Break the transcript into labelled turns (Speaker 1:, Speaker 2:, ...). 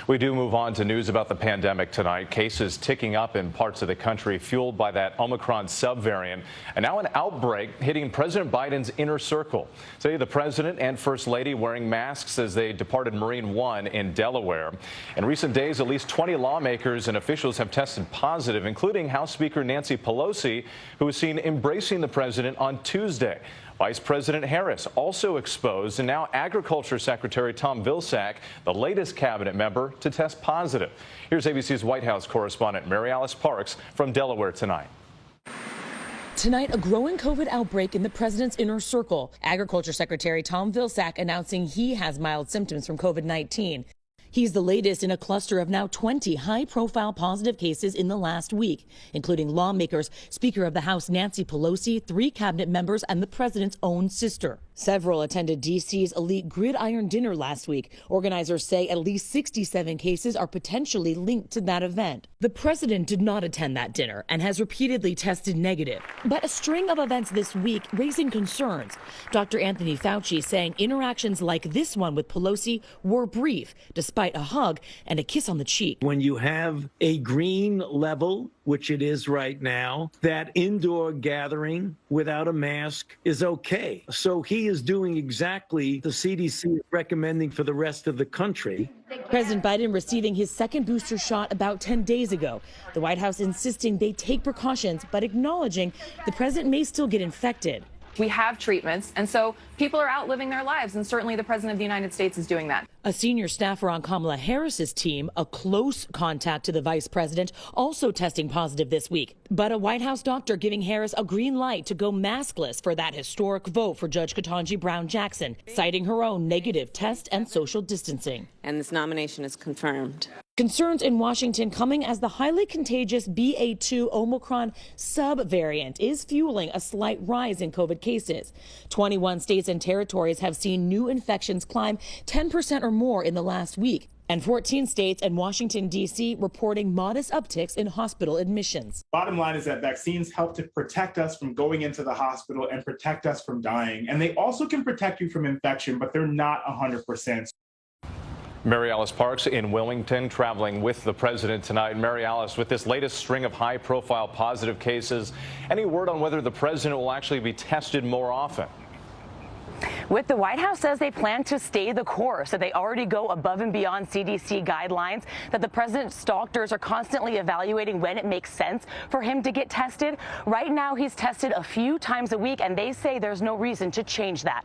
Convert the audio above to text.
Speaker 1: We do move on to news about the pandemic tonight. Cases ticking up in parts of the country fueled by that Omicron subvariant. And now an outbreak hitting President Biden's inner circle. Today, the president and first lady wearing masks as they departed Marine One in Delaware. In recent days, at least 20 lawmakers and officials have tested positive, including House Speaker Nancy Pelosi, who was seen embracing the president on Tuesday. Vice President Harris also exposed, and now Agriculture Secretary Tom Vilsack, the latest cabinet member to test positive. Here's ABC's White House correspondent Mary Alice Parks from Delaware tonight.
Speaker 2: Tonight, a growing COVID outbreak in the president's inner circle. Agriculture Secretary Tom Vilsack announcing he has mild symptoms from COVID-19. He's the latest in a cluster of now 20 high-profile positive cases in the last week, including lawmakers, Speaker of the House Nancy Pelosi, 3 cabinet members, and the president's own sister. Several attended D.C.'s elite gridiron dinner last week. Organizers say at least 67 cases are potentially linked to that event. The president did not attend that dinner and has repeatedly tested negative. But a string of events this week raising concerns. Dr. Anthony Fauci saying interactions like this one with Pelosi were brief, despite a hug and a kiss on the cheek.
Speaker 3: When you have a green level, which it is right now, that indoor gathering without a mask is okay. So he is doing exactly the CDC is recommending for the rest of the country.
Speaker 2: President Biden receiving his second booster shot about 10 days ago. The White House insisting they take precautions, but acknowledging the president may still get infected.
Speaker 4: We have treatments, and so people are out living their lives, and certainly the president of the United States is doing that.
Speaker 2: A senior staffer on Kamala Harris's team, a close contact to the vice president, also testing positive this week. But a White House doctor giving Harris a green light to go maskless for that historic vote for Judge Ketanji Brown Jackson, citing her own negative test and social distancing.
Speaker 5: And this nomination is confirmed.
Speaker 2: Concerns in Washington coming as the highly contagious BA2 Omicron subvariant is fueling a slight rise in COVID cases. 21 states and territories have seen new infections climb 10% or more in the last week. And 14 states and Washington, D.C. reporting modest upticks in hospital admissions.
Speaker 6: Bottom line is that vaccines help to protect us from going into the hospital and protect us from dying. And they also can protect you from infection, but they're not 100%.
Speaker 1: Mary Alice Parks in Wilmington traveling with the president tonight. Mary Alice, with this latest string of high-profile positive cases, any word on whether the president will actually be tested more often?
Speaker 7: With the White House says they plan to stay the course, that they already go above and beyond CDC guidelines, that the president's doctors are constantly evaluating when it makes sense for him to get tested. Right now, he's tested a few times a week, and they say there's no reason to change that.